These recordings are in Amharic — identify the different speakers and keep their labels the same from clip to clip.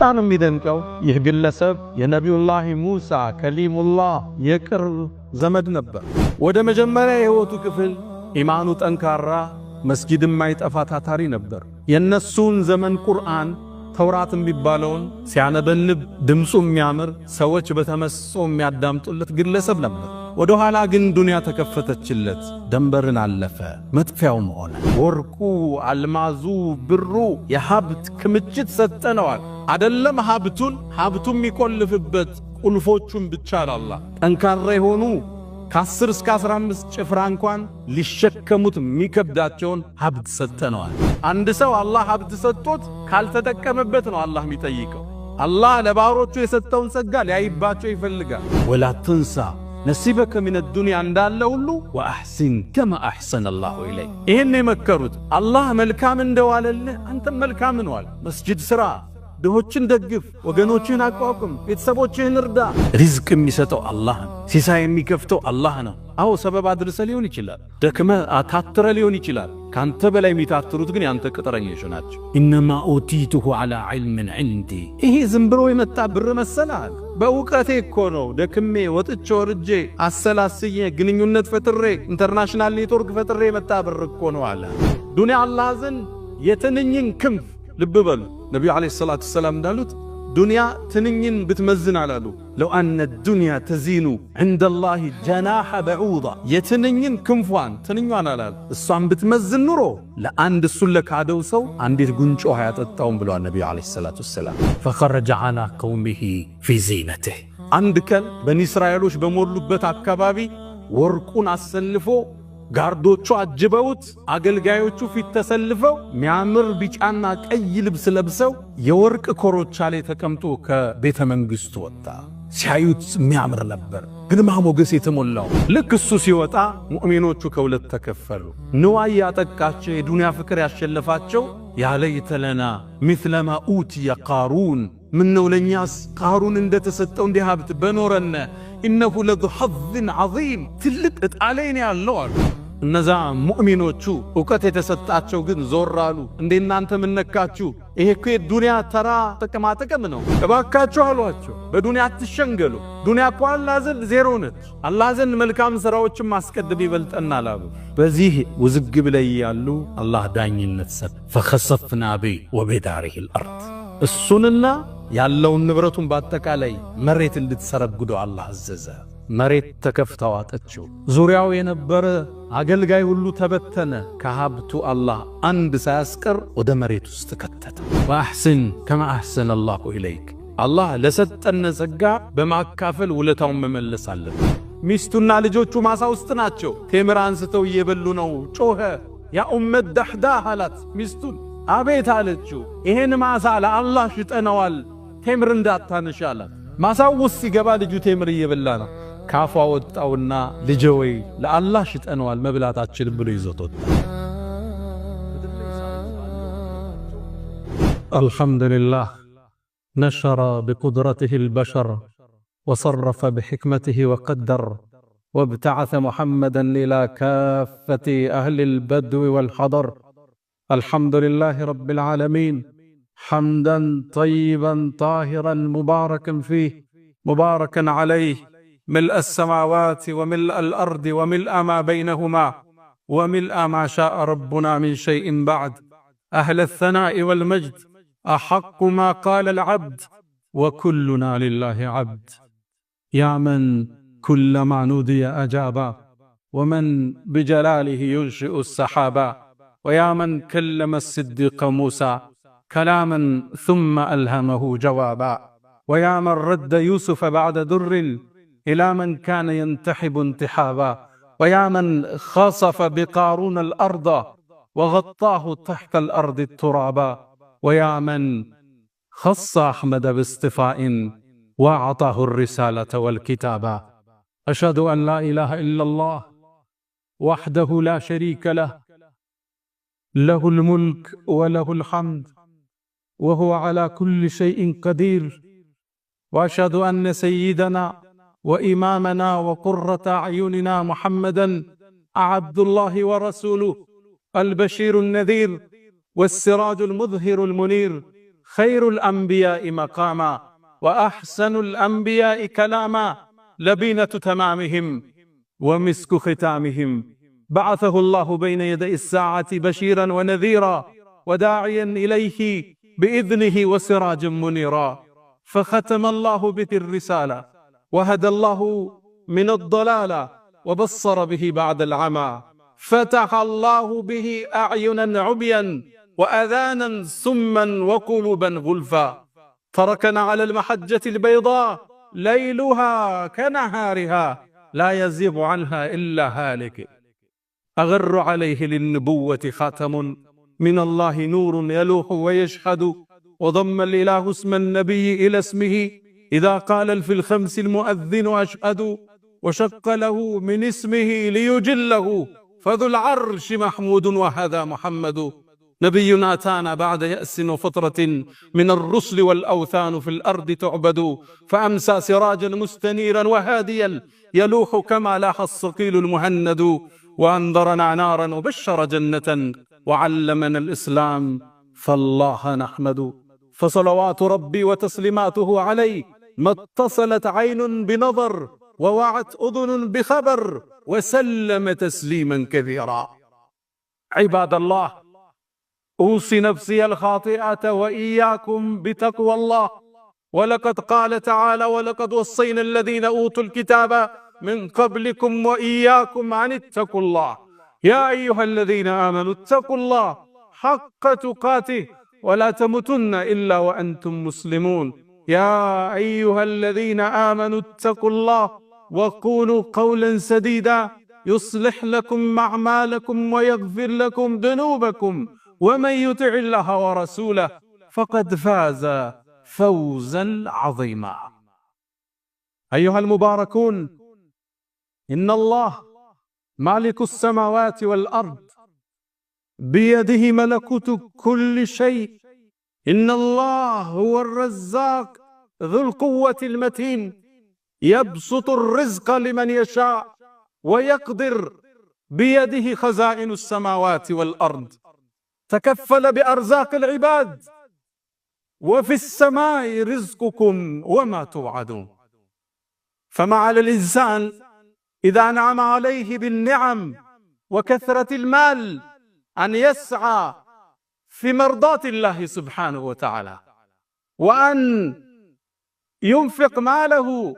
Speaker 1: በጣም የሚደንቀው ይህ ግለሰብ የነቢዩላህ ሙሳ ከሊሙላህ የቅርብ ዘመድ ነበር። ወደ መጀመሪያ የህይወቱ ክፍል ኢማኑ ጠንካራ፣ መስጊድ የማይጠፋ ታታሪ ነበር። የነሱን ዘመን ቁርአን ተውራት የሚባለውን ሲያነበንብ ድምፁ የሚያምር ሰዎች በተመስጦ የሚያዳምጡለት ግለሰብ ነበር። ወደ ኋላ ግን ዱንያ ተከፈተችለት፣ ደንበርን አለፈ፣ መጥፊያውም ሆነ። ወርቁ፣ አልማዙ፣ ብሩ የሀብት ክምችት ሰጠነዋል። አደለም ሀብቱ የሚቆልፍበት ቁልፎቹን ብቻ አላህ ጠንካራ የሆኑ ከ10 እስከ 15 ጭፍራ እንኳን ሊሸከሙት የሚከብዳቸውን ሀብት ሰጠነዋል። አንድ ሰው አላህ ሀብት ሰጥቶት ካልተጠቀመበት ነው አላህ የሚጠይቀው። አላህ ለባሮቹ የሰጠውን ጸጋ ሊያይባቸው ይፈልጋል። ወላ ትንሳ ነሲበከ ሚነ ዱንያ እንዳለ ሁሉ ወአሕሲን ከማ አሕሰነ አላሁ ኢለይክ። ይህን የመከሩት አላህ መልካም እንደዋለልህ አንተም መልካም ነዋል። መስጂድ ስራ፣ ድሆችን ደግፍ፣ ወገኖችህን አቋቁም፣ ቤተሰቦችህን እርዳ። ሪዝቅ የሚሰጠው አላህ ነው። ሲሳይ የሚከፍተው አላህ ነው። አዎ ሰበብ አድርሰ ሊሆን ይችላል፣ ደክመ አታትረ ሊሆን ይችላል። ካንተ በላይ የሚታትሩት ግን ያንተ ቅጥረኞች ናቸው። ኢነማ ኡቲቱሁ ዐላ ዒልምን ዒንዲ። ይሄ ዝም ብሎ የመጣ ብር መሰላል? በእውቀቴ እኮ ነው ደክሜ ወጥቼ ወርጄ አሰላስዬ ግንኙነት ፈጥሬ ኢንተርናሽናል ኔትወርክ ፈጥሬ የመጣ ብር እኮ ነው አለ። ዱንያ አላህ ዘንድ የትንኝን ክንፍ ልብ በሉ። ነቢዩ ዓለይሂ ሰላቱ ወሰላም እንዳሉት ዱንያ ትንኝን ብትመዝን አላሉ ለው አነ ዱንያ ተዚኑ ዐንደላሂ ጀናሐ በዑዳ። የትንኝን ክንፏን ትንኟን አላሉ እሷን ብትመዝን ኑሮ ለአንድ እሱን ለካደው ሰው አንዲት ጉንጮ ውሃ ያጠጣውም ብለዋል ነቢዩ ዓለይሂ ሰላቱ ወሰላም። ፈኸረጀ ዐላ ቀውሚሂ ፊ ዚነቲህ። አንድ ቀን በኒ እስራኤሎች በሞሉበት አካባቢ ወርቁን አሰልፎ ጋርዶቹ አጅበውት አገልጋዮቹ ፊት ተሰልፈው ሚያምር ቢጫና ቀይ ልብስ ለብሰው የወርቅ ኮሮቻ ላይ ተቀምጦ ከቤተ መንግሥቱ ወጣ። ሲያዩት ሚያምር ነበር፣ ግርማ ሞገስ የተሞላው። ልክ እሱ ሲወጣ ሙእሚኖቹ ከሁለት ተከፈሉ። ንዋይ ያጠቃቸው የዱንያ ፍቅር ያሸለፋቸው ያ ለይተለና ሚስለማ ኡቲየ ቃሩን፣ ምነው ለኛስ ቃሩን እንደተሰጠው እንዲህ ሀብት በኖረነ፣ ኢነሁ ለዙ ሐዝን ዐዚም፣ ትልቅ ዕጣ ላይ ነው ያለው አሉ። እነዛ ሙእሚኖቹ ዕውቀት የተሰጣቸው ግን ዞር አሉ። እንዴ እናንተ ምን ነካችሁ? ይሄ እኮ የዱንያ ተራ ጥቅማጥቅም ነው፣ እባካችሁ አሏቸው። በዱንያ አትሸንገሉ። ዱንያ እኮ አላህ ዘንድ ዜሮ ነች። አላህ ዘንድ መልካም ሥራዎችን ማስቀደም ይበልጠናል አሉ። በዚህ ውዝግብ ላይ ያሉ አላህ ዳኝነት ሰጥ። ፈኸሰፍና ቢ ወቢዳሪሂል አርድ፣ እሱንና ያለውን ንብረቱን በአጠቃላይ መሬት እንድትሰረግዶ አላህ አዘዘ። መሬት ተከፍታ ዋጠችው። ዙሪያው የነበረ አገልጋይ ሁሉ ተበተነ። ከሀብቱ አላህ አንድ ሳያስቀር ወደ መሬት ውስጥ ከተተ። ወአሕሲን ከማ አሕሰነ አላሁ ኢለይክ። አላህ ለሰጠን ጸጋ በማካፈል ውለታውን መመለስ አለብን። ሚስቱና ልጆቹ ማሳ ውስጥ ናቸው። ቴምር አንስተው እየበሉ ነው። ጮኸ። ያ ኡመት ደህዳህ አላት ሚስቱን። አቤት አለችው። ይሄን ማሳ ለአላህ ሽጠነዋል፣ ቴምር እንዳታነሽ አላት። ማሳው ውስጥ ሲገባ ልጁ ቴምር እየበላ ነው። ካፏ ወጣውና ልጄ ወይ ለአላህ ሽጠነዋል መብላታችን ብሎ ይዞት ወጣ። አልሐምዱሊላህ ነሸረ ቢቁድረቲሂ አልበሸር ወሰረፈ ቢሕክመቲሂ ወቀደር ወብተዐሰ ሙሐመደን ኢላ ካፈቲ አህሊ አልበድዊ ወልሐደር። አልሐምዱሊላህ ረቢል ዓለሚን حمداً طيباً طاهراً مباركاً فيه مباركاً عليه ملء السماوات وملء الأرض وملء ما بينهما وملء ما شاء ربنا من شيء بعد. أهل الثناء والمجد أحق ما قال العبد وكلنا لله عبد. يا من كلما نودي أجابا ومن بجلاله ينشئ السحابا ويا من كلم الصديق موسى كلاما ثم ألهمه جوابا ويا من رد يوسف بعد در إلى من كان ينتحب انتحابا ويا من خصف بقارون الأرض وغطاه تحت الأرض الترابا ويا من خص أحمد باصطفاء وأعطاه الرسالة والكتابا. أشهد أن لا إله إلا الله وحده لا شريك له، له الملك وله الحمد وهو على كل شيء قدير. وأشهد أن سيدنا وإمامنا وقرة أعيننا محمدًا عبد الله ورسوله، البشير النذير والسراج المظهر المنير، خير الأنبياء مقاما وأحسن الأنبياء كلاما لبينة تمامهم ومسك ختامهم بعثه الله بين يدي الساعة بشيرا ونذيرا وداعيا إليه بإذنه وسراجا منيرا فختم الله به الرسالة وهدى الله من الضلالة وبصر به بعد العمى فتح الله به أعينا عميا وأذانا سما وقلوبا غلفا تركنا على المحجة البيضاء ليلها كنهارها لا يزيغ عنها إلا هالك أغر عليه للنبوة خاتم من الله نور يلوح ويشهد وضم الإله اسم النبي إلى اسمه إذا قال في الخمس المؤذن أشهد وشق له من اسمه ليجله فذو العرش محمود وهذا محمد نبي أتانا بعد يأس وفترة من الرسل والأوثان في الأرض تعبد فأمسى سراجا مستنيرا وهاديا يلوح كما لاح الصقيل المهند وأنذرنا نارا وبشر جنة وعلمنا الإسلام فالله نحمد فصلوات ربي وتسليماته عليه ما اتصلت عين بنظر ووعت أذن بخبر وسلم تسليما كثيرا عباد الله أوصي نفسي الخاطئة وإياكم بتقوى الله ولقد قال تعالى ولقد وصينا الذين أوتوا الكتاب من قبلكم وإياكم أن اتقوا الله يا أيها الذين آمنوا اتقوا الله حق تقاته ولا تموتن إلا وأنتم مسلمون يا أيها الذين آمنوا اتقوا الله وقولوا قولا سديدا يصلح لكم أعمالكم ويغفر لكم ذنوبكم ومن يطع الله ورسوله فقد فاز فوزا عظيما أيها المباركون إن الله مالك السماوات والأرض بيده ملكوت كل شيء إن الله هو الرزاق ذو القوة المتين يبسط الرزق لمن يشاء ويقدر بيده خزائن السماوات والأرض تكفل بأرزاق العباد وفي السماء رزقكم وما توعدون فما على الإنسان إذا أنعم عليه بالنعم وكثرة المال أن يسعى في مرضاة الله سبحانه وتعالى وأن ينفق ماله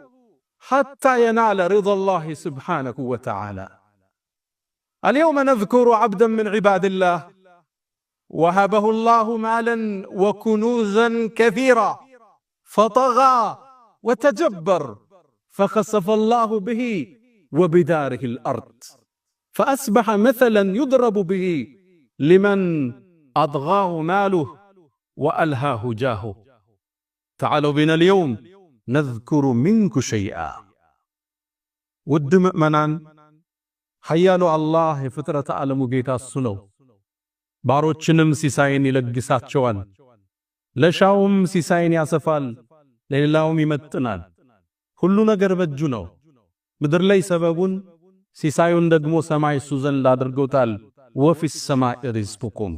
Speaker 1: حتى ينال رضا الله سبحانه وتعالى اليوم نذكر عبدا من عباد الله وهبه الله مالا وكنوزا كثيرا فطغى وتجبر فخسف الله به وبداره الأرض فأصبح مثلا يضرب به لمن أضغاه ماله وألهاه جاهه تعالوا بنا اليوم نذكر منك شيئا ود مؤمنان حيالو الله فطرة عالم جيتا السنو ባሮችንም ሲሳይን ይለግሳቸዋል ለሻውም ሲሳይን ያሰፋል ለሌላውም ይመጥናል ሁሉ ነገር በእጁ ነው ምድር ላይ ሰበቡን ሲሳዩን ደግሞ ሰማይ እሱ ዘንድ አድርጎታል ወፊ السماء رزقكم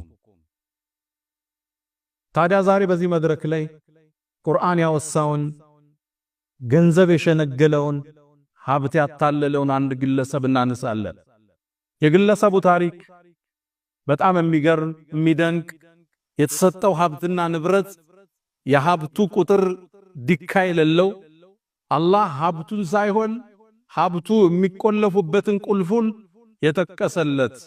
Speaker 1: ታዲያ ዛሬ በዚህ መድረክ ላይ ቁርአን ያወሳውን ገንዘብ የሸነገለውን ሀብት ያታለለውን አንድ ግለሰብ እናነሳለን የግለሰቡ ታሪክ በጣም የሚገርም የሚደንቅ የተሰጠው ሀብትና ንብረት የሀብቱ ቁጥር ዲካይ ለለው አላህ ሀብቱን ሳይሆን ሀብቱ የሚቆለፉበትን ቁልፉን የተቀሰለት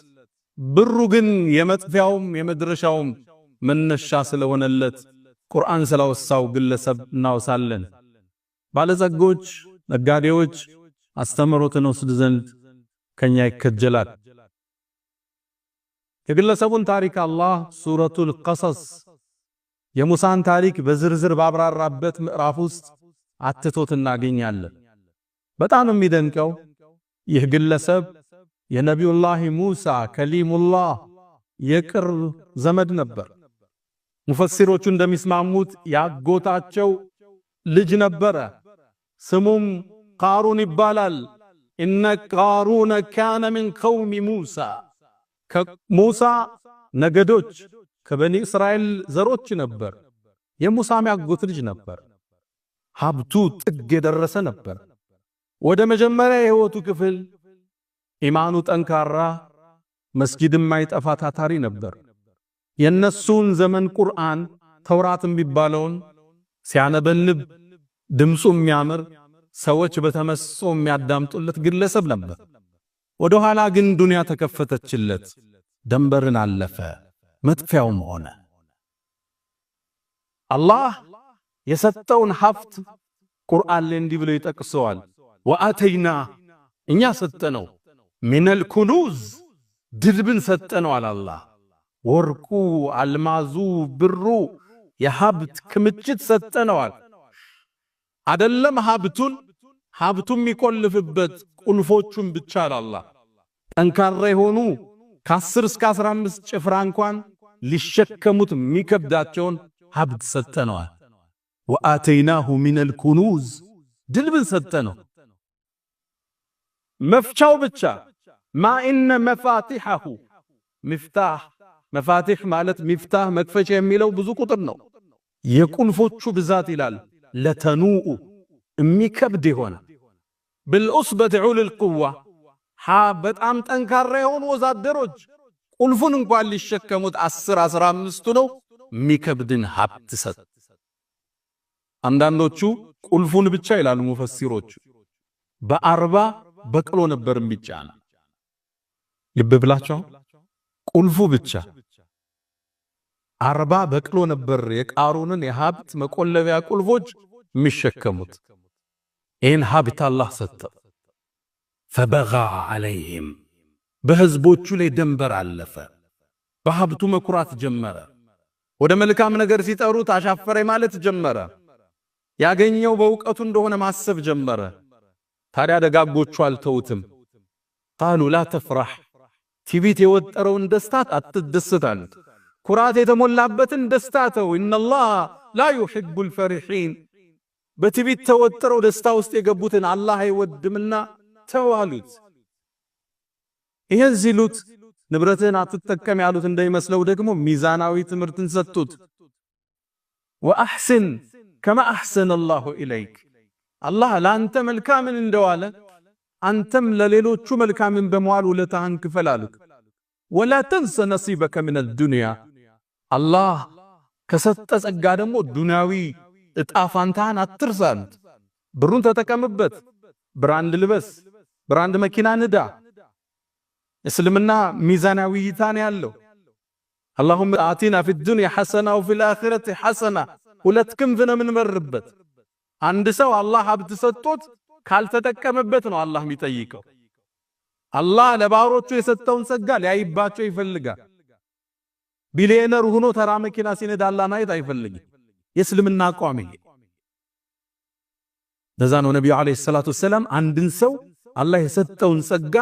Speaker 1: ብሩ ግን የመጥፊያውም የመድረሻውም መነሻ ስለሆነለት ቁርአን ስለወሳው ግለሰብ እናወሳለን ባለጸጎች ነጋዴዎች አስተምሮትን ወስድ ዘንድ ከኛ ይከጀላል የግለሰቡን ታሪክ አላህ ሱረቱል ቀሰስ የሙሳን ታሪክ በዝርዝር ባብራራበት ምዕራፍ ውስጥ አትቶት እናገኛለን በጣም የሚደንቀው ይህ ግለሰብ የነቢዩላህ ሙሳ ከሊሙላህ የቅርብ ዘመድ ነበር ሙፈሲሮቹ እንደሚስማሙት ያጎታቸው ልጅ ነበረ ስሙም ቃሩን ይባላል ኢነ ቃሩን ካነ ሚን ቀውሚ ሙሳ ከሙሳ ነገዶች ከበኒ እስራኤል ዘሮች ነበር የሙሳ ያጎት ልጅ ነበር። ሀብቱ ጥግ የደረሰ ነበር። ወደ መጀመሪያ የህይወቱ ክፍል ኢማኑ ጠንካራ መስጊድም ማይጠፋ ታታሪ ነበር። የነሱን ዘመን ቁርአን ተውራትም ቢባለውን ሲያነበንብ ድምጹ የሚያምር ሰዎች በተመስጦ የሚያዳምጡለት ግለሰብ ነበር። ወደ ኋላ ግን ዱንያ ተከፈተችለት፣ ደንበርን አለፈ፣ መጥፊያውም ሆነ። አላህ የሰጠውን ሀብት ቁርአን ላይ እንዲህ ብሎ ይጠቅሰዋል። ወአተይና እኛ ሰጠነው ሚነል ኩኑዝ ድርብን ሰጠነው አላህ። ወርቁ፣ አልማዙ፣ ብሩ የሀብት ክምችት ሰጠነዋል። አይደለም ሀብቱን የሚቆልፍበት ቁልፎቹን ብቻ አላህ ጠንካራ የሆኑ ከ10 እስከ 15 ጭፍራ እንኳን ሊሸከሙት የሚከብዳቸውን ሀብት ሰጠነዋል። ወአተይናሁ ሚነል ኩኑዝ ድልብን ሰጠነው። መፍቻው ብቻ ማኢነ መፋቲሐሁ ሚፍታህ መፋቲህ ማለት ሚፍታህ መክፈቻ የሚለው ብዙ ቁጥር ነው። የቁልፎቹ ብዛት ይላል ለተኑኡ የሚከብድ የሆነ بالعصبة عول القوة በጣም ጠንካራ የሆኑ ወዛደሮች ቁልፉን እንኳን ሊሸከሙት 10-15 ነው የሚከብድን ሀብት ሰጥ። አንዳንዶቹ ቁልፉን ብቻ ይላሉ ሙፈሲሮች በ40 በቅሎ ነበር የሚጫና። ልብ ብላችሁ ቁልፉ ብቻ 40 በቅሎ ነበር የቃሩንን የሀብት መቆለቢያ ቁልፎች የሚሸከሙት። ይህን ሀብት አላህ ሰጠ። ፈበጋ ዐለይሂም በህዝቦቹ ላይ ደንበር አለፈ። በሀብቱ መኩራት ጀመረ። ወደ መልካም ነገር ሲጠሩት አሻፈረ ማለት ጀመረ። ያገኘው በእውቀቱ እንደሆነ ማሰብ ጀመረ። ታዲያ ደጋጎቹ አልተውትም። ቃሉ ላ ተፍራህ ትዕቢት የወጠረውን ደስታ አትደስታል። ኩራት የተሞላበትን ደስታ ተው። ኢነላህ ላ ዩሂቡል ፈሪሒን በትዕቢት ተወጥረው ደስታ ውስጥ የገቡትን አላህ አይወድምና ተዋሉት። ይሄን ሲሉት ንብረትን አትጠቀም ያሉት እንዳይመስለው ደግሞ ሚዛናዊ ትምህርትን ሰጡት። ወአሕስን ከማ አሕሰነ አላሁ ኢለይክ አላህ ለአንተ መልካምን እንደዋለ አንተም ለሌሎቹ መልካምን በመዋል ውለታህን ክፈል አሉት። ወላ ተንሰ ነሲበከ ሚነ ዱንያ አላህ ከሰጠ ጸጋ ደግሞ ዱንያዊ እጣፋንታን አትርሳት። ብሩን ተጠቀምበት፣ ብራንድ ልበስ፣ ብራንድ መኪና ንዳ። እስልምና ሚዛናዊ ይታን ያለው اللهم آتنا في الدنيا حسنة وفي الآخرة حسنة ሁለት ክንፍ ነው የምንመርበት። አንድ ሰው አላህ ሀብት ሰጥቶት ካልተጠቀመበት ነው አላህ የሚጠይቀው። አላህ ለባሮቹ የሰጠውን ጸጋ ሊያይባቸው ይፈልጋል። ቢሊየነር ሆኖ ተራ መኪና ሲነዳ አላህ ማየት አይፈልግም። የእስልምና አቋም ይሄ። ለዛ ነው ነብዩ አለይሂ ሰላቱ ወሰለም አንድን ሰው አላህ የሰጠውን ጸጋ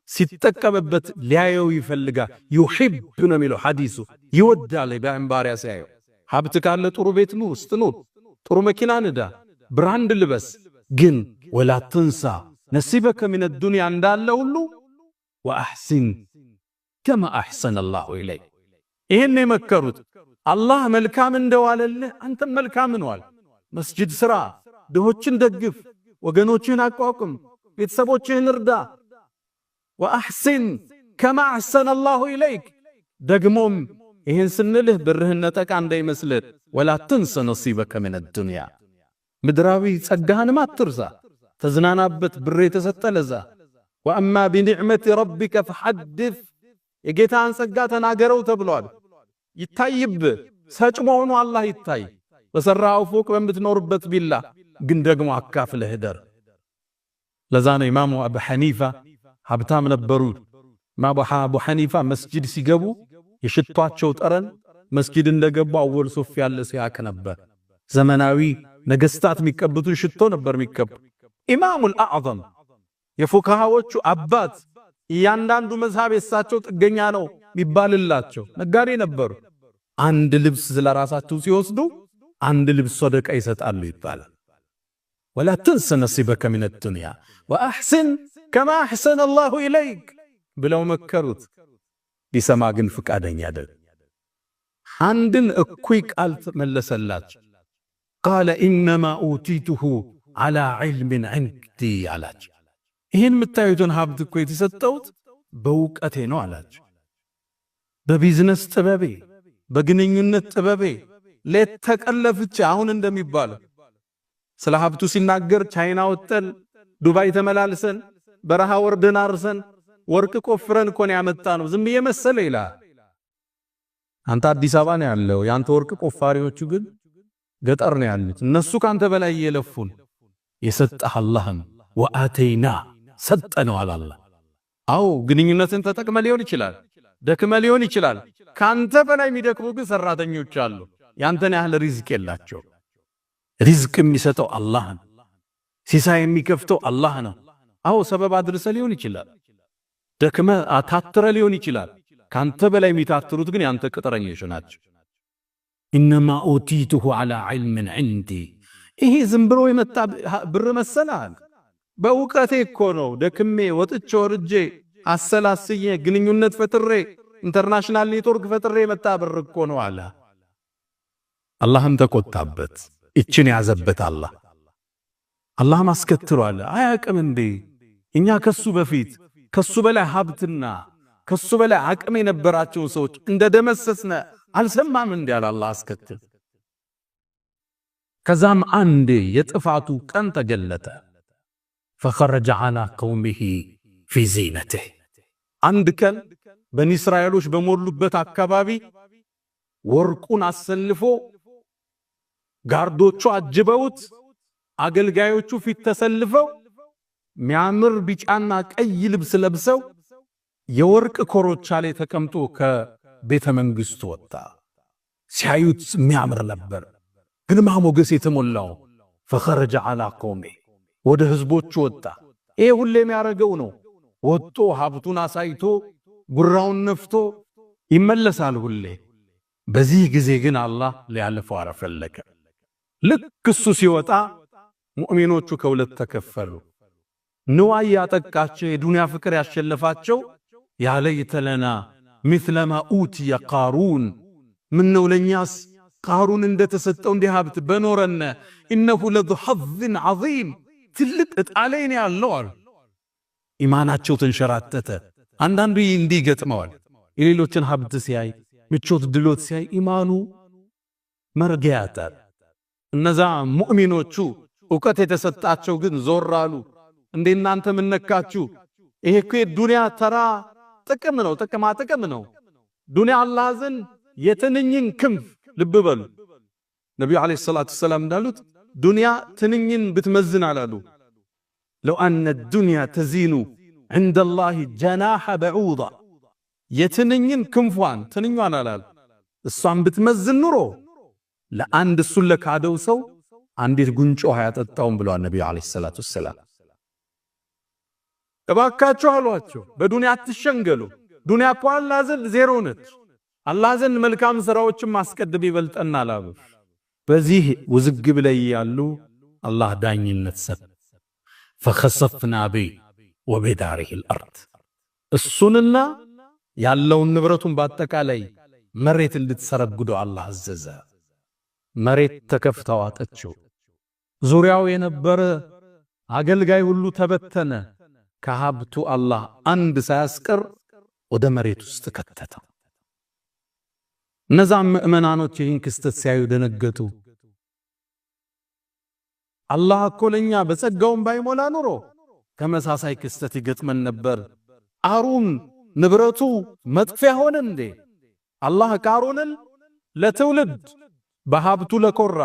Speaker 1: ሲጠቀምበት ሊያየው ይፈልጋል። ይሁብ ነው የሚለው ሐዲሱ። ይወዳል በእንባሪያ ሲያየው። ሀብት ካለ ጥሩ ቤት ኑር፣ ውስጥ ኑር፣ ጥሩ መኪና ንዳ፣ ብራንድ ልበስ። ግን ወላ ተንሳ ነሲበከ ሚነ ዱንያ እንዳለ ሁሉ ወአሕሲን ከማ አሕሰነ አላሁ ኢለይክ። ይሄን የመከሩት አላህ መልካም እንደዋለልህ አንተም መልካም ነዋል። መስጂድ ስራ፣ ድሆችን ደግፍ፣ ወገኖችን አቋቁም፣ ቤተሰቦችን እርዳ። ወአሕሲን ከማ አሕሰነ አላሁ ኢለይክ። ደግሞም ይሄን ስንልህ ብርህን ነጠቃ እንዳይመስልህ። ወላ ተንሰ ነሲበከ ሚነ ዱንያ ምድራዊ ጸጋህንም አትርሳ፣ ተዝናናበት። ብር የተሰጠ ለዛ። ወአማ ቢኒዕመቲ ረቢከ ፈሐድስ የጌታን ጸጋ ተናገረው ተብሏል። ይታይብህ ሰጭ መሆኑ አላህ ይታይ። በሰራው ፎቅ በምትኖርበት ቢላ ግን ደግሞ አካፍለህ ደር። ለዛ ነው ኢማሙ አቡ ሐኒፋ ሀብታም ነበሩ። አቡ ሐኒፋ መስጂድ ሲገቡ የሽቷቸው ጠረን መስጊድ እንደገቡ አወል ሶፍ ያለ ሲያክ ነበር። ዘመናዊ ነገስታት የሚቀበቱን ሽቶ ነበር የሚቀቡ። ኢማሙል አዕዘም የፉካሃዎቹ አባት እያንዳንዱ መዝሃብ የሳቸው ጥገኛ ነው የሚባልላቸው ነጋዴ ነበሩ። አንድ ልብስ ስለራሳቸው ሲወስዱ አንድ ልብስ ሰደቃ ይሰጣሉ ይባላል። ወላ ተንሰ ነሲበከ ሚነ ዱንያ ወአሕሲን ከማ አሕሰነ አላሁ ኢለይክ ብለው መከሩት። ሊሰማ ግን ፍቃደኛ አይደል። አንድን እኩይ ቃል መለሰላቸው قال انما اوتيته على علم عندي አላቸው ይሄን የምታዩትን ሀብት እኮ የተሰጠሁት በእውቀቴ ነው አላቸው በቢዝነስ ጥበቤ በግንኙነት ጥበቤ ለተቀለፍች አሁን እንደሚባለው ስለ ሀብቱ ሲናገር ቻይና ወጥተን ዱባይ ተመላልሰን በረሃ ወርደን አርሰን ወርቅ ቆፍረን ኮን ያመጣነው ዝም የመሰለ ይላል አንተ አዲስ አበባ ነው ያለው ያንተ ወርቅ ቆፋሪዎቹ ግን ገጠር ነው ያሉት እነሱ ካንተ በላይ የለፉን የሰጠህ አላህን ወአተይና ሰጠነው አላህ አው ግንኙነትን ተጠቅመ ሊሆን ይችላል ደክመ ሊሆን ይችላል ካንተ በላይ የሚደክሙ ግን ሰራተኞች አሉ ያንተን ያህል ሪዝቅ የላቸው ሪዝቅ የሚሰጠው አላህ ነው ሲሳይ የሚከፍተው አላህ ነው አው ሰበብ አድርሰ ሊሆን ይችላል ደክመ አታትረ ሊሆን ይችላል ካንተ በላይ የሚታትሩት ግን ያንተ ቅጥረኞች ናቸው انما اوتيته على علم عندي ይሄ ዝም ብሎ የመጣ ብር መሰላል በእውቀቴ እኮ ነው ደክሜ ወጥቼ ወርጄ አሰላስዬ ግንኙነት ፈጥሬ ኢንተርናሽናል ኔትወርክ ፈጥሬ የመጣ ብር እኮ ነው አለ አላህም ተቆጣበት እችን ያዘበት አላህ ማስከትሯል አያቅም እንዴ እኛ ከሱ በፊት ከሱ በላይ ሀብትና ከሱ በላይ አቅም የነበራቸው ሰዎች እንደደመሰስነ አልሰማም እንዴ አላህ አስከትል ከዛም አንዴ የጥፋቱ ቀን ተገለጠ فخرج على قومه في زينته አንድ ቀን በኒ እስራኤሎች በሞሉበት አካባቢ ወርቁን አሰልፎ ጋርዶቹ አጅበውት አገልጋዮቹ ፊት ተሰልፈው ሚያምር ቢጫና ቀይ ልብስ ለብሰው የወርቅ ኮሮቻ ላይ ተቀምጦ ከቤተ መንግስቱ ወጣ ሲያዩት ሚያምር ነበር ግርማ ሞገስ የተሞላው فخرج على قومه ወደ ህዝቦቹ ወጣ ይሄ ሁሌ የሚያረገው ነው ወጥቶ ሀብቱን አሳይቶ ጉራውን ነፍቶ ይመለሳል ሁሌ በዚህ ጊዜ ግን አላህ ሊያልፈው አረፈለከ ልክ እሱ ሲወጣ ሙእሚኖቹ ከሁለት ተከፈሉ ንዋይ ያጠቃቸው የዱንያ ፍቅር ያሸለፋቸው ያለይተለና مثل ما اوتي قارون من نولنياس قارون እንደተሰጠው እንዲህ ሀብት በኖረነ انه لذو حظ عظيم ትልቅ እጣለኝ ያለው ኢማናቸው ተንሸራተተ አንዳንዱ እንዲህ ገጥመዋል የሌሎችን ሀብት ሲያይ ምቾት ድሎት ሲያይ ኢማኑ መርገያታ እነዛ ሙእሚኖቹ ዕውቀት የተሰጣቸው ግን ዞራሉ እንደናንተ ምንነካችሁ ይሄ እኮ ዱንያ ተራ ጥቅም ነው ጥቅም ነው ዱንያ አላህ ዘንድ የትንኝን ክንፍ ልብ በሉ ነብዩ አለይሂ ሰላቱ ሰላም እንዳሉት ዱንያ ትንኝን ብትመዝን አላሉ لو ان الدنيا تزين عند الله جناح بعوضه የትንኝን ክንፏን ትንኛን አላል እሷን ብትመዝን ኑሮ ለአንድ እሱን ለካደው ሰው አንዲት ጉንጮ ያጠጣውን ብሏል ነብዩ አለይሂ ሰላቱ ሰላም እባካችሁ አሏቸው በዱንያ አትሸንገሉ ዱንያ እኮ አላህ ዘንድ ዜሮ ነች አላህ ዘንድ መልካም ስራዎችን ማስቀደም ይበልጠናል አሉ በዚህ ውዝግብ ላይ ያሉ አላህ ዳኝነት ሰጠ فخسفنا به وبداره الارض እሱንና ያለውን ንብረቱን በአጠቃላይ መሬት እንድትሰረግዱ አላህ አዘዘ መሬት ተከፍታው አጠቸው ዙሪያው የነበረ አገልጋይ ሁሉ ተበተነ ከሀብቱ አላህ አንድ ሳያስቀር ወደ መሬት ውስጥ ከተተው እነዛ ምእመናኖች ይህን ክስተት ሲያዩ ደነገጡ አላህ እኮ ለኛ በጸጋውን ባይሞላ ኑሮ ከመሳሳይ ክስተት ይገጥመን ነበር ቃሩን ንብረቱ መጥፊያ ሆነ እንዴ አላህ ቃሩንን ለትውልድ በሀብቱ ለኮራ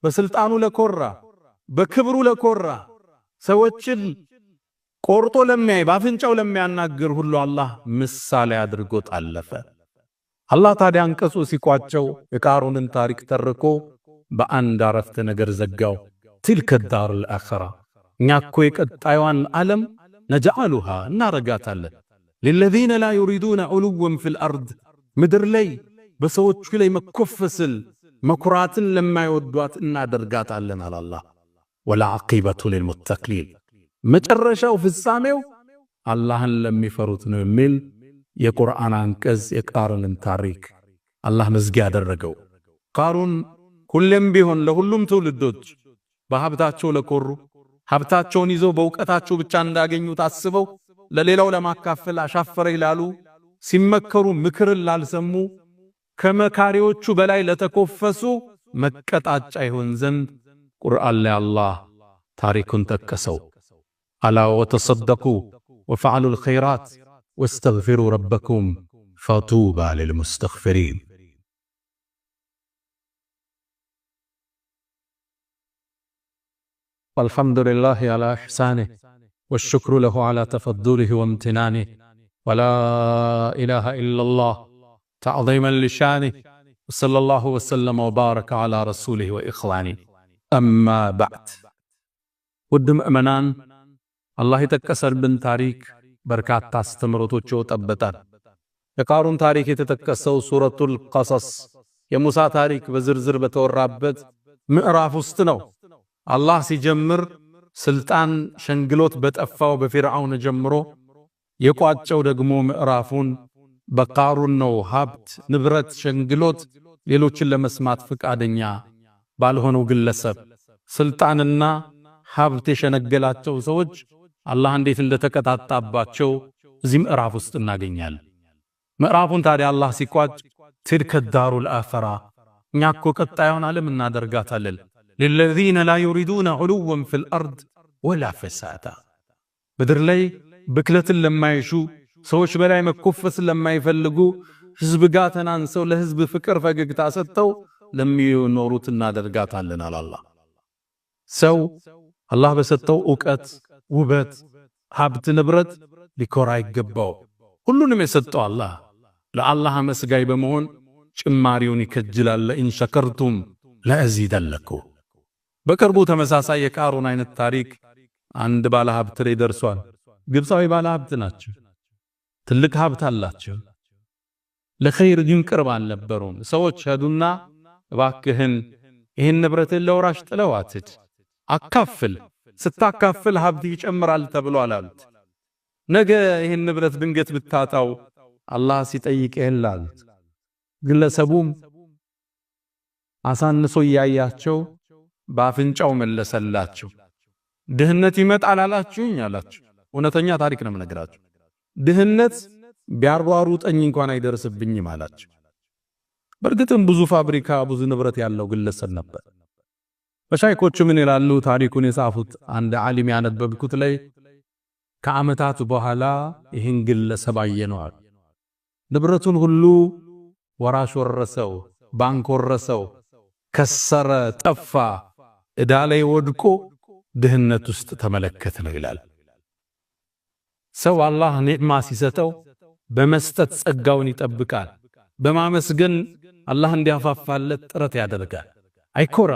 Speaker 1: በስልጣኑ ለኮራ በክብሩ ለኮራ ሰዎችን ቆርጦ ለሚያይ ባፍንጫው ለሚያናገር ሁሉ አላህ ምሳሌ አድርጎ ጣለፈ አላህ ታዲያ አንቀጹ ሲቋጨው የቃሩንን ታሪክ ተርኮ በአንድ አረፍተ ነገር ዘጋው تلك الدار الآخرة نياكو يقطعوان العالم نجعلها نارغاتالن للذين لا يريدون علوا في الأرض مدر لي بسوچ لي مكفسل مكراتن لما يودوات እናደርጋታለን على الله ولا عقبة للمتقين መጨረሻው ፍጻሜው አላህን ለሚፈሩት ነው የሚል የቁርአን አንቀጽ የቃሩንን ታሪክ አላህ መዝጊያ አደረገው። ቃሩን ሁሌም ቢሆን ለሁሉም ትውልዶች በሀብታቸው ለኮሩ ሀብታቸውን ይዘው በእውቀታቸው ብቻ እንዳገኙት አስበው ለሌላው ለማካፈል አሻፈረ ይላሉ ሲመከሩ ምክርን ላልሰሙ ከመካሪዎቹ በላይ ለተኮፈሱ መቀጣጫ ይሆን ዘንድ ቁርአን ላይ አላህ ታሪኩን ጠቀሰው። አላ ወተሰደቁ ወፈዓሉ الخيرات واستغفروا ربكم فطوبى للمستغفرين والحمد لله على إحسانه والشكر له على تفضله وامتنانه ولا إله إلا الله تعظيما لشانه وصلى الله وسلم وبارك على رسوله وإخوانه أما بعد ود مؤمنان الله يتكسر بن تاريك بركات تستمرتو ጠበጣል። የቃሩን ታሪክ የተጠቀሰው ሱረቱል ቀሰስ የሙሳ ታሪክ በዝርዝር በተወራበት ምዕራፍ ውስጥ ነው። አላህ ሲጀምር ስልጣን ሸንግሎት በጠፋው በፊርዓውን ጀምሮ የቋጨው ደግሞ ምዕራፉን በቃሩን ነው። ሀብት ንብረት ሸንግሎት ሌሎችን ለመስማት ፍቃደኛ ባልሆነው ግለሰብ ስልጣንና ሀብት የሸነገላቸው ሰዎች አላህ እንዴት እንደተቀጣጣባቸው እዚህ ምዕራፍ ውስጥ እናገኛለን። ምዕራፉን ታዲያ አላህ ሲቋጭ ትልከ ዳሩል አኺራ እኛ እኮ ቀጣዩን ዓለም እናደርጋታለን للذين لا يريدون علوا في الأرض ولا فسادا ምድር ላይ ብክለትን ለማይሹ ሰዎች በላይ መኮፈስ ለማይፈልጉ ህዝብ ጋር ተናንሰው ለህዝብ ፍቅር ፈገግታ ሰጥተው ለሚኖሩት እናደርጋታለን አላህ። ሰው አላህ በሰጠው ዕውቀት ውበት ሀብት ንብረት ሊኮራ ይገባው። ሁሉንም የሰጠው አላህ ለአላህ መስጋይ በመሆን ጭማሪውን ይከጅላል። ኢን ሸከርቱም ለአዚደለኩም። በቅርቡ ተመሳሳይ የቃሩን አይነት ታሪክ አንድ ባለ ሀብት ላይ ደርሷል። ግብፃዊ ባለ ሀብት ናቸው። ትልቅ ሀብት አላቸው። ለኸይር ግን ቅርብ አልነበሩም። ሰዎች ሄዱና እባክህን ይህን ንብረትን ለወራሽ ጥለው አትድ፣ አካፍል፣ ስታካፍል ሀብት ይጨምራል ተብሎ አላሉት። ነገ ይህን ንብረት ድንገት ብታጣው አላህ ሲጠይቅህ አሉት። ግለሰቡም አሳንሶ ያያቸው ባፍንጫው መለሰላቸው። ድህነት ይመጣል አላችሁኝ አላችሁ። እውነተኛ ታሪክ ነው የምነግራችሁ። ድህነት ቢያሯሩጠኝ እንኳን አይደርስብኝም አላችሁ። በእርግጥም ብዙ ፋብሪካ ብዙ ንብረት ያለው ግለሰብ ነበር። በሻይኮቹ ምን ይላሉ? ታሪኩን የጻፉት አንድ ዓሊም ያነበብኩት ላይ ከዓመታት በኋላ ይህን ግለሰብ አየነው። ንብረቱን ሁሉ ወራሽ ወረሰው፣ ባንክ ወረሰው፣ ከሰረ፣ ጠፋ፣ ዕዳ ላይ ወድቆ ድህነት ውስጥ ተመለከተ ነው ይላል። ሰው አላህ ኒዕማ ሲሰጠው በመስጠት ጸጋውን ይጠብቃል። በማመስገን አላህ እንዲያፋፋለት ጥረት ያደርጋል። አይኮራ፣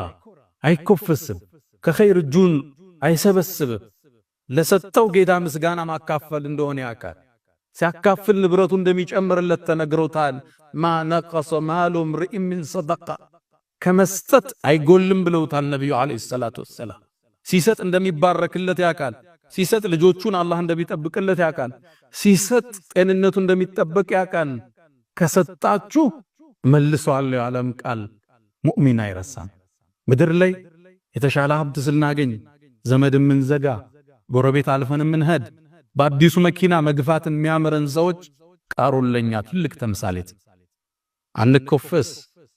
Speaker 1: አይኮፍስም፣ ከኸይር እጁን አይሰበስብም። ለሰጠው ጌታ ምስጋና ማካፈል እንደሆነ ያውቃል። ሲያካፍል ንብረቱ እንደሚጨምርለት ተነግሮታል። ማ ነቀሰ ማሉ ምርኢን ሚን ሰደቃ፣ ከመስጠት አይጎልም ብለውታል ነብዩ አለይሂ ሰላቱ ወሰላም። ሲሰጥ እንደሚባረክለት ያውቃል። ሲሰጥ ልጆቹን አላህ እንደሚጠብቅለት ያውቃል። ሲሰጥ ጤንነቱ እንደሚጠበቅ ያውቃል። ከሰጣችሁ መልሷል ያለም ቃል ሙእሚን አይረሳም። ምድር ላይ የተሻለ ሀብት ስናገኝ ዘመድ ምን ዘጋ ጎረቤት አልፈን ምን ሄድ በአዲሱ መኪና መግፋት የሚያምረን ሰዎች ቃሩን ለኛ ትልቅ ተምሳሌት። አንኮፈስ፣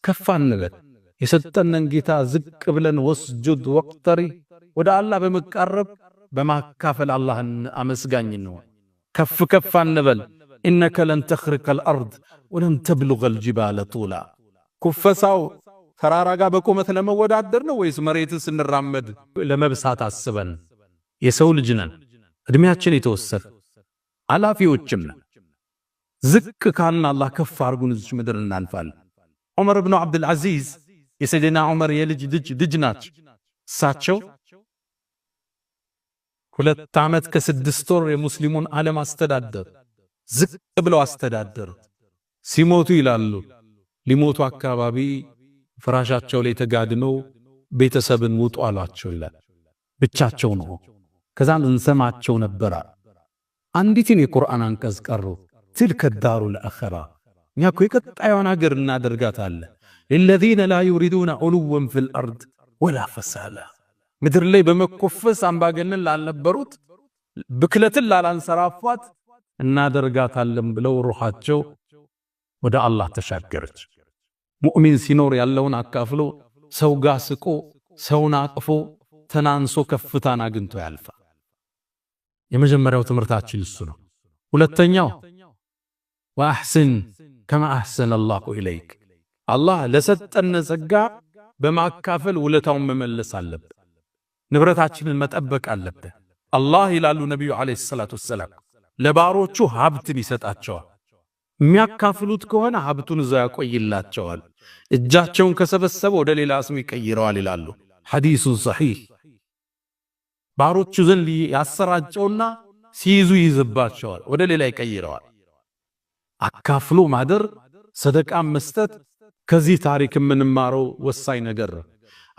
Speaker 1: ከፍ አንበል። የሰጠነን ጌታ ዝቅ ብለን ወስጁድ ወቅተሪ ወደ አላህ በመቃረብ በማካፈል አላህን አመስጋኝ ነው። ከፍ ከፍ አንበል። ኢነከ ለን ተኽሪቀል አርድ ወለን ተብሉገል ጅባለ ጡላ። ኩፈሳው ተራራ ጋር በቁመት ለመወዳደር ነው ወይስ መሬትን ስንራመድ ለመብሳት አስበን? የሰው ልጅ ነን፣ እድሜያችን የተወሰነ አላፊዎችም ነን። ዝቅ ካልን አላህ ከፍ አድርጉን እዚህ ምድር እናልፋለን። ዑመር ኢብኑ አብዱል አዚዝ የሰይድና ዑመር የልጅ ልጅ ናቸው። እሳቸው 2 ዓመት ከ6 ወር የሙስሊሙን ዓለም አስተዳደሩ። ዝቅ ብለው አስተዳደሩ። ሲሞቱ ይላሉ ሊሞቱ አካባቢ ፍራሻቸው ላይ ተጋድመው ቤተሰብን ውጡ አሏቸው ይላል። ብቻቸው ነው። ከዛም እንሰማቸው ነበር። አንዲትን የቁርአን አንቀጽ ቀሩ። ትልከ ዳሩል አኺራ እኛ እኮ የቀጣዩን ሀገር እናደርጋታለን። ለለዚነ ላ ዩሪዱነ ዑሉወን ፊል አርድ ወላ ፈሳዳ ምድር ላይ በመኮፈስ አምባገነን ላልነበሩት ብክለትን ላላንሰራፋት እናደርጋታለን ብለው ሩሃቸው ወደ አላህ ተሻገረች። ሙእሚን ሲኖር ያለውን አካፍሎ ሰው ጋር ስቆ ሰውን አቅፎ ተናንሶ ከፍታን አግኝቶ ያልፋል። የመጀመሪያው ትምህርታችን እሱ ነው። ሁለተኛው ወአሕስን ከማ አሕሰነ አላሁ ኢለይክ አላህ ለሰጠን ጸጋ በማካፈል ውለታውን መመለስ አለብን። ንብረታችንን መጠበቅ አለብን። አላህ ይላሉ ነብዩ አለይሂ ሰላቱ ወሰላም ለባሮቹ ሀብትን ይሰጣቸዋል። የሚያካፍሉት ከሆነ ሀብቱን እዛ ያቆይላቸዋል። እጃቸውን ከሰበሰበ ወደ ሌላ ስም ይቀይረዋል ይላሉ። ሐዲሱ ሰሒህ። ባሮቹ ዘንድ ያሰራጨውና ሲይዙ ይዝባቸዋል፣ ወደ ሌላ ይቀይረዋል። አካፍሎ ማደር፣ ሰደቃ መስጠት ከዚህ ታሪክ የምንማረው ወሳኝ ነገር።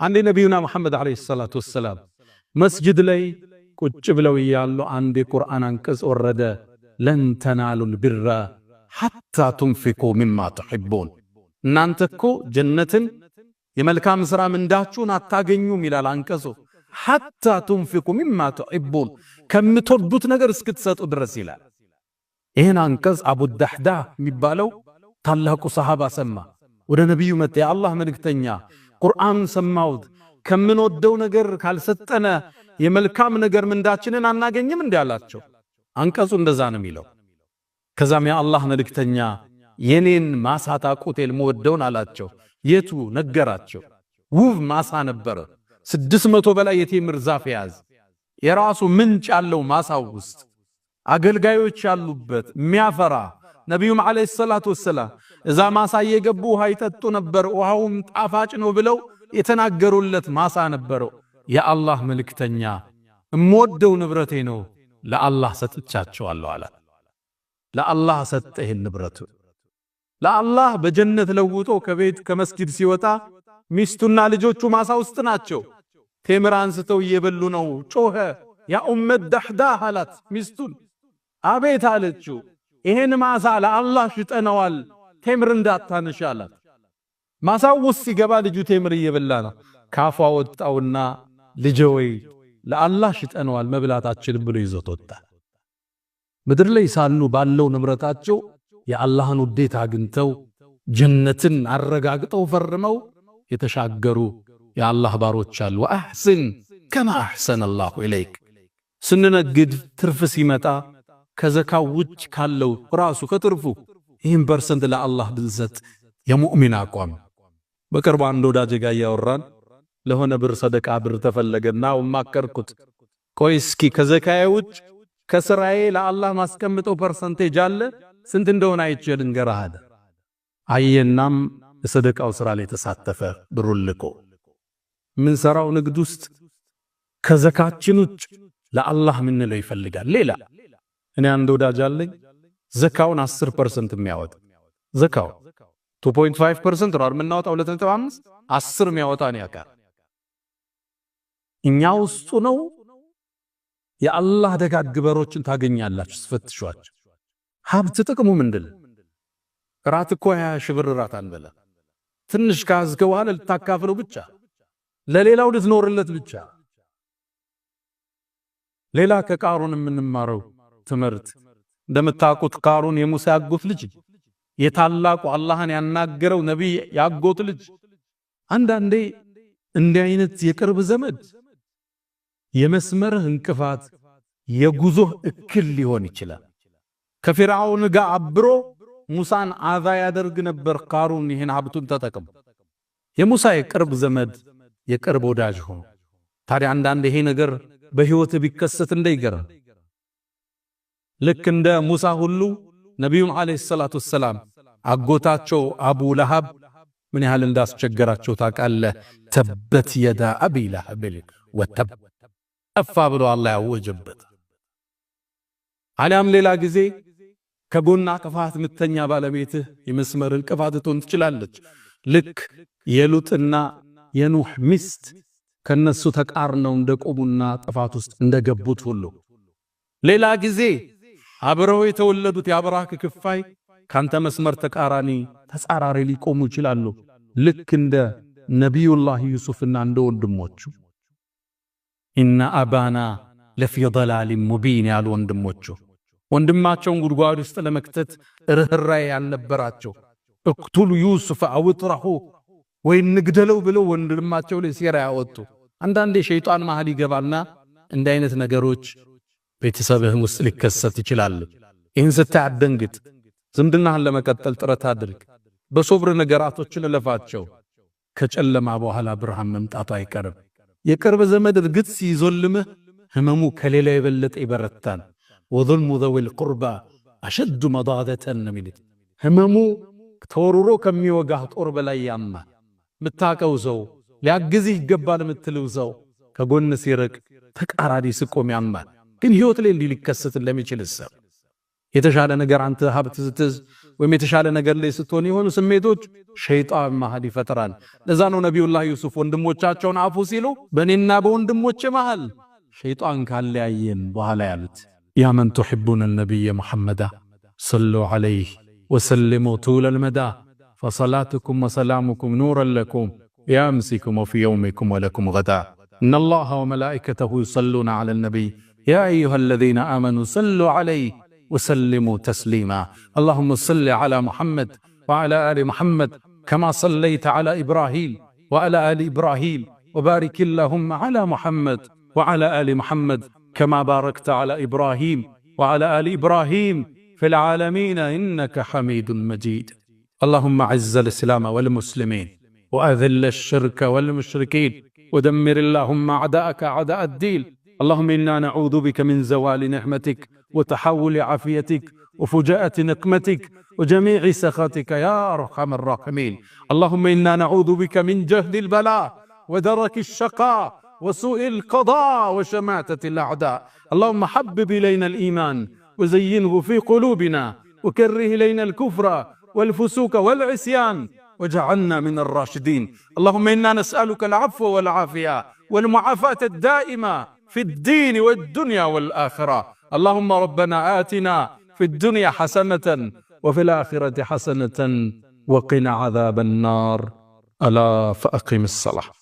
Speaker 1: አንዴ ነብዩና መሐመድ አለይሂ ሰላቱ ወሰላም መስጂድ ላይ ቁጭ ብለው ያሉ አንድ የቁርአን አንቀጽ ወረደ። ለን ተናሉል ቢራ ሐታ ቱንፊቁ ሚማ ትሒቡን እናንተ እኮ ጀነትን የመልካም ሥራ ምንዳችሁን አታገኙም ይላል አንቀጹ። ሐታ ቱንፊቁ ሚማ ትሒቡን ከምትወዱት ነገር እስክትሰጡ ድረስ ይላል። ይህን አንቀጽ አቡ ዳህዳህ የሚባለው ታላቁ ሰሃባ ሰማ። ወደ ነቢዩ መጣ። የአላህ መልእክተኛ ቁርአን ሰማሁት፣ ከምንወደው ነገር ካልሰጠነ የመልካም ነገር ምንዳችንን አናገኝም እንዲህ አላቸው። አንቀጹ እንደዛ ነው የሚለው። ከዛም የአላህ መልእክተኛ የኔን ማሳ ታውቁት የምወደውን አላቸው። የቱ ነገራቸው። ውብ ማሳ ነበረ። 600 በላይ የቴምር ዛፍ ያዝ የራሱ ምንጭ ያለው ማሳው ውስጥ አገልጋዮች ያሉበት የሚያፈራ ነብዩም አለይሂ ሰላቱ ወሰላም እዛ ማሳ እየገቡ ውሃ ይጠጡ ነበር። ውሃውም ጣፋጭ ነው ብለው የተናገሩለት ማሳ ነበረው። የአላህ መልእክተኛ እምወደው ንብረቴ ነው ለአላህ ሰጥቻቸዋለሁ አለ። ለአላህ ሰጠ ይህን ንብረቱ ለአላህ በጀነት ለውጦ ከቤት ከመስጊድ ሲወጣ ሚስቱና ልጆቹ ማሳ ውስጥ ናቸው። ቴምር አንስተው እየበሉ ነው። ጮኸ። ያ ኡመት ዳህዳህ አላት ሚስቱን። አቤት አለችው። ይሄን ማሳ ለአላህ ሽጠነዋል፣ ቴምር እንዳታነሽ አላት። ማሳው ውስጥ ሲገባ ልጁ ቴምር እየበላ ነው። ካፏ ወጣውና ልጄ ወይ ለአላህ ሽጠነዋል መብላታችን ብሎ ይዞት ወጣ። ምድር ላይ ሳሉ ባለው ንብረታቸው የአላህን ውዴታ አግኝተው ጀነትን አረጋግጠው ፈርመው የተሻገሩ የአላህ ባሮች አሉ። ወአሕስን ከማ አሕሰነ አላሁ ኢለይክ ስንነግድ ትርፍ ሲመጣ ከዘካው ውጭ ካለው ራሱ ከትርፉ ይህን ፐርሰንት ለአላህ ብንሰጥ የሙእሚን አቋም። በቅርቡ አንድ ወዳጄ ጋር ያወራን ለሆነ ብር ሰደቃ ብር ተፈለገና ወማከርኩት። ቆይ እስኪ ከዘካዬ ውጭ ከስራዬ ለአላህ ማስቀምጠው ፐርሰንቴጅ አለ ስንት እንደሆነ አይቼ ልንገርህ አለ። አየናም የሰደቃው ስራ ላይ ተሳተፈ። ብሩን ልኮ ምን ሰራው ንግድ ውስጥ ከዘካችን ውጭ ለአላህ ምን ነው ይፈልጋል። ሌላ እኔ አንድ ወዳጅ አለኝ ዘካውን 10% የሚያወጣ ዘካው 2.5% ነው የምናወጣው 2.5 10 የሚያወጣ ነው ያቃ እኛ ውስጡ ነው። የአላህ ደጋግበሮችን ታገኛላችሁ ስፈትሿቸው። ሀብት ጥቅሙ ምንድነው? ራት እኮ 20 ሺህ ብር ራት አንበላ። ትንሽ ካዝከው አለ ልታካፍለው ብቻ ለሌላው ልትኖርለት ብቻ። ሌላ ከቃሩን የምንማረው ትምህርት እንደምታውቁት ቃሩን የሙሳ ያጎት ልጅ የታላቁ አላህን ያናገረው ነብይ ያጎት ልጅ። አንዳንዴ እንዲህ አይነት የቅርብ ዘመድ የመስመርህ እንቅፋት የጉዞህ እክል ሊሆን ይችላል። ከፊርዓውን ጋር አብሮ ሙሳን አዛ ያደርግ ነበር ቃሩን። ይሄን ሀብቱን ተጠቅሞ የሙሳ የቅርብ ዘመድ የቅርብ ወዳጅ ሆኖ ታዲያ አንዳንዴ ይሄ ነገር በህይወት ቢከሰት እንደይገርም ልክ እንደ ሙሳ ሁሉ ነብዩም አለይሂ ሰላቱ ወሰላም አጎታቸው አቡ ለሃብ ምን ያህል እንዳስቸገራቸው ታውቃለህ። ተበት የዳ አቢ ለሃብ ወተብ አፋ ብሎ አላህ ያወጀበት። አሊያም ሌላ ጊዜ ከጎና ጥፋት ምተኛ ባለቤትህ የመስመር እንቅፋት ትሆን ትችላለች። ልክ የሉጥና የኑህ ሚስት ከነሱ ተቃርነው እንደቆሙና ጥፋት ውስጥ እንደገቡት ሁሉ ሌላ ጊዜ አብረው የተወለዱት የአብራክ ክፋይ ካንተ መስመር ተቃራኒ ተጻራሪ ሊቆሙ ይችላሉ ልክ እንደ ነብዩላህ ዩሱፍና እንደ ወንድሞቹ ኢነ አባና ለፊ ضلال ሙቢን ያሉ ወንድማቸውን ጉድጓድ ውስጥ ለመክተት ርህራይ ያልነበራቸው እቅቱሉ ዩሱፍ አው ጥራሁ ወይ ንግደለው ብለው ወንድማቸው ላይ ሴራ ያወጡ አንዳንዴ ሸይጣን መሃል ይገባልና እንደ አይነት ነገሮች ቤተሰብህም ውስጥ ሊከሰት ይችላል ይህን ስታደንግጥ ዝምድናህን ለመቀጠል ጥረት አድርግ በሶብር ነገራቶችን ለፋቸው ከጨለማ በኋላ ብርሃን መምጣቱ አይቀርም የቅርብ ዘመድ እርግጥ ሲዞልምህ ህመሙ ከሌላ የበለጠ ይበረታል وظلم ذوي القربى أشد مضادة نميلت هممو ተወርሮ ከሚወጋህ ጦር በላይ ያማ ምታቀው ሰው ሊያግዝህ ይገባል ምትለው ሰው ከጎን ሲርቅ ተቃራዲ ስቆም ያማ ግን ህይወት ላይ ሊከሰት እንደሚችል ሰው የተሻለ ነገር አንተ ሀብት ስትዝ ወይም የተሻለ ነገር ላይ ስትሆን የሆኑ ስሜቶች ሸይጣን መሃል ይፈጥራል ለዛ ነው ነብዩላህ ዩሱፍ ወንድሞቻቸውን አፉ ሲሉ በእኔና በወንድሞቼ መሃል ሸይጣን ካለያየን በኋላ ያሉት يا من تحبون النبي محمد صلوا عليه وسلموا طول المدى فصلاتكم وسلامكم نورا لكم يامسكم وفي يومكم ولكم غدا إن الله وملائكته يصلون على النبي يا أيها الذين آمنوا صلوا عليه وسلموا تسليما اللهم صل على محمد وعلى آل محمد كما صليت على إبراهيم وعلى آل إبراهيم وبارك اللهم على محمد وعلى آل محمد كما باركت على إبراهيم وعلى آل إبراهيم في العالمين إنك حميد مجيد اللهم عز الإسلام والمسلمين وأذل الشرك والمشركين ودمر اللهم أعداءك أعداء الدين اللهم إنا نعوذ بك من زوال نعمتك وتحول عافيتك وفجاءة نقمتك وجميع سخطك يا أرحم الراحمين اللهم إنا نعوذ بك من جهد البلاء ودرك الشقاء وسوء القضاء وشماتة الأعداء اللهم حبب إلينا الإيمان وزينه في قلوبنا وكره إلينا الكفر والفسوق والعصيان وجعلنا من الراشدين اللهم إنا نسألك العفو والعافية والمعافاة الدائمة في الدين والدنيا والآخرة اللهم ربنا آتنا في الدنيا حسنة وفي الآخرة حسنة وقنا عذاب النار ألا فأقم الصلاة